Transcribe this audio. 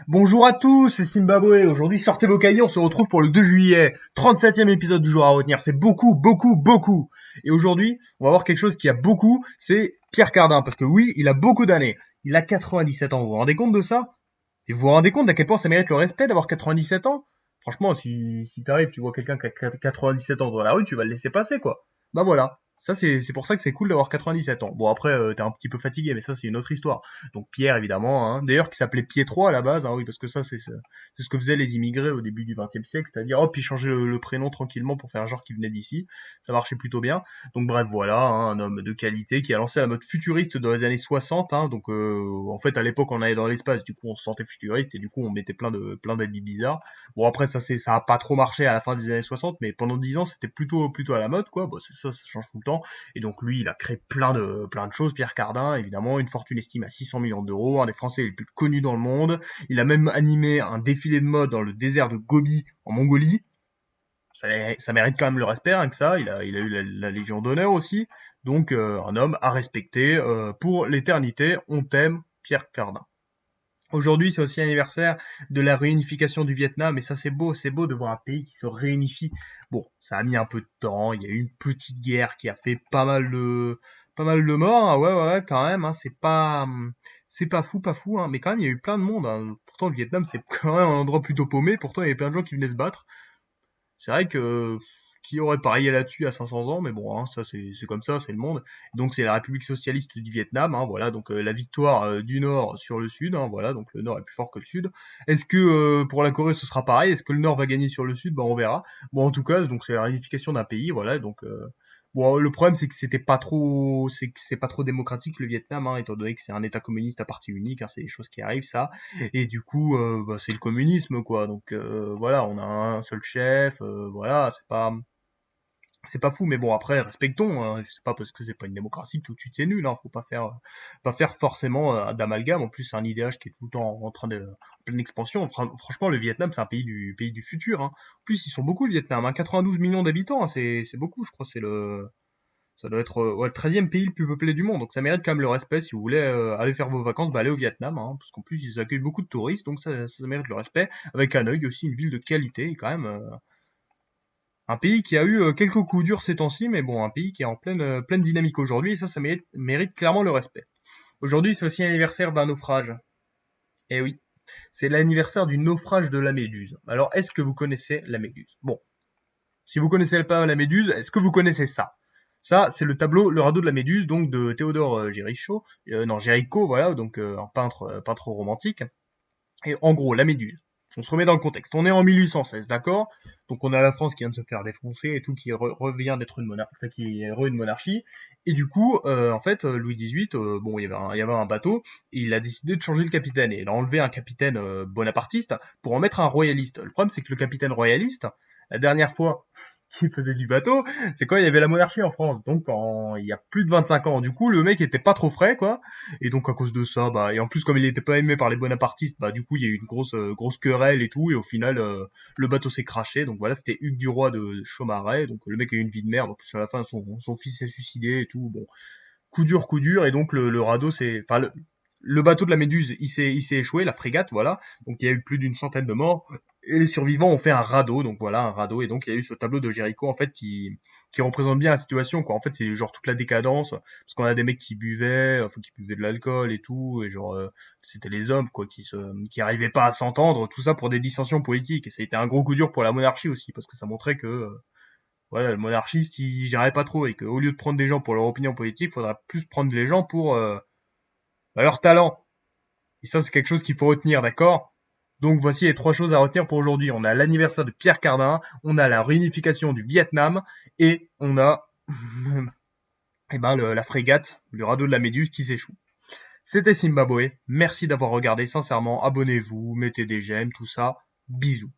Bonjour à tous, c'est Zimbabwe. Aujourd'hui, sortez vos cahiers, on se retrouve pour le 2 juillet. 37e épisode du jour à retenir. C'est beaucoup, beaucoup, beaucoup. Et aujourd'hui, on va voir quelque chose qui a beaucoup, c'est Pierre Cardin. Parce que oui, il a beaucoup d'années. Il a 97 ans. Vous vous rendez compte de ça? Et vous vous rendez compte d'à quel point ça mérite le respect d'avoir 97 ans? Franchement, si t'arrives, tu vois quelqu'un qui a 97 ans dans la rue, tu vas le laisser passer, quoi. Bah voilà. Ça, c'est pour ça que c'est cool d'avoir 97 ans. Bon, après, t'es un petit peu fatigué, mais ça, c'est une autre histoire. Donc Pierre, évidemment, hein. D'ailleurs, qui s'appelait Pietro à la base, hein, oui, parce que ça, c'est ce que faisaient les immigrés au début du XXe siècle, c'est-à-dire, hop, ils changeaient le prénom tranquillement pour faire genre qu'ils venaient d'ici. Ça marchait plutôt bien. Donc bref, voilà, hein, un homme de qualité qui a lancé la mode futuriste dans les années 60. Hein, donc, en fait, à l'époque, on allait dans l'espace, du coup, on se sentait futuriste et du coup, on mettait plein d'habits bizarres. Bon, après, ça a pas trop marché à la fin des années 60, mais pendant 10 ans, c'était plutôt à la mode, quoi. Bon, c'est ça change tout le temps. Et donc lui, il a créé plein de choses. Pierre Cardin, évidemment, une fortune estimée à 600 millions d'euros, un des Français les plus connus dans le monde. Il a même animé un défilé de mode dans le désert de Gobi, en Mongolie. Ça mérite quand même le respect, rien que ça. Il a eu la Légion d'honneur aussi. Donc un homme à respecter pour l'éternité. On t'aime, Pierre Cardin. Aujourd'hui, c'est aussi l'anniversaire de la réunification du Vietnam, et ça c'est beau de voir un pays qui se réunifie. Bon, ça a mis un peu de temps, il y a eu une petite guerre qui a fait pas mal de morts, hein, ouais, quand même, hein, c'est pas fou, hein, mais quand même il y a eu plein de monde, hein. Pourtant le Vietnam c'est quand même un endroit plutôt paumé, pourtant il y avait plein de gens qui venaient se battre. C'est vrai que qui aurait parié là-dessus à 500 ans, mais bon, hein, ça c'est comme ça, c'est le monde. Donc c'est la République socialiste du Vietnam, hein, voilà, donc la victoire du Nord sur le Sud, hein, voilà, donc le Nord est plus fort que le Sud. Est-ce que pour la Corée ce sera pareil? Est-ce que le Nord va gagner sur le Sud? Ben on verra. Bon, en tout cas, donc c'est la réunification d'un pays, voilà, donc bon, le problème c'est que c'est pas trop démocratique le Vietnam, hein, étant donné que c'est un État communiste à parti unique, hein, c'est des choses qui arrivent ça. Et du coup, bah, c'est le communisme, quoi. Donc voilà, on a un seul chef, voilà, c'est pas fou, mais bon après respectons. Hein, c'est pas parce que c'est pas une démocratie que tout de suite c'est nul. Hein, faut pas faire forcément d'amalgame. En plus, c'est un idéal qui est tout le temps en pleine expansion. Franchement, le Vietnam, c'est un pays du futur. Hein. En plus, ils sont beaucoup le Vietnam. Hein, 92 millions d'habitants, hein, c'est beaucoup. Je crois que c'est le ça doit être ouais, le 13e pays le plus peuplé du monde, donc ça mérite quand même le respect. Si vous voulez aller faire vos vacances, bah allez au Vietnam, hein, parce qu'en plus ils accueillent beaucoup de touristes, donc ça mérite le respect. Avec Hanoï aussi, une ville de qualité, et quand même un pays qui a eu quelques coups durs ces temps-ci, mais bon, un pays qui est en pleine dynamique aujourd'hui, et ça mérite clairement le respect. Aujourd'hui, c'est aussi l'anniversaire d'un naufrage. Eh oui, c'est l'anniversaire du naufrage de la Méduse. Alors, est-ce que vous connaissez la Méduse? Bon, si vous connaissez pas la Méduse, est-ce que vous connaissez ça? Ça, c'est le tableau Le radeau de la Méduse, donc de Théodore Géricault, non Géricault, voilà, donc un peintre romantique. Et en gros, la Méduse. On se remet dans le contexte. On est en 1816, d'accord? Donc on a la France qui vient de se faire défoncer et tout, qui revient d'être une monarchie, enfin, qui est une monarchie. Et du coup, en fait, Louis XVIII, bon, il y avait un bateau, et il a décidé de changer le capitaine. Et il a enlevé un capitaine bonapartiste pour en mettre un royaliste. Le problème, c'est que le capitaine royaliste, la dernière fois qui faisait du bateau, c'est quand il y avait la monarchie en France. Donc il y a plus de 25 ans. Du coup, le mec était pas trop frais, quoi. Et donc à cause de ça, bah et en plus comme il était pas aimé par les bonapartistes, bah du coup il y a eu une grosse querelle et tout. Et au final, le bateau s'est crashé. Donc voilà, c'était Hugues Duroy de Chaumareix. Donc le mec a eu une vie de merde. En plus à la fin, son fils s'est suicidé et tout. Bon, coup dur. Et donc le radeau, enfin le bateau de la Méduse, il s'est échoué, la frégate, voilà. Donc il y a eu plus d'une centaine de morts. Et les survivants ont fait un radeau, donc voilà, un radeau. Et donc il y a eu ce tableau de Géricault, en fait, qui représente bien la situation, quoi. En fait, c'est genre toute la décadence, parce qu'on a des mecs qui buvaient, enfin, qui buvaient de l'alcool et tout, et genre, c'était les hommes, quoi, qui arrivaient pas à s'entendre, tout ça pour des dissensions politiques. Et ça a été un gros coup dur pour la monarchie aussi, parce que ça montrait que, voilà, le monarchiste, il gérait pas trop, et qu'au lieu de prendre des gens pour leur opinion politique, faudrait plus prendre les gens pour, bah, leur talent. Et ça, c'est quelque chose qu'il faut retenir, d'accord? Donc voici les trois choses à retenir pour aujourd'hui. On a l'anniversaire de Pierre Cardin, on a la réunification du Vietnam, et on a eh ben, la frégate, le radeau de la Méduse qui s'échoue. C'était Zimbabwe. Merci d'avoir regardé, sincèrement. Abonnez-vous, mettez des j'aime, tout ça. Bisous.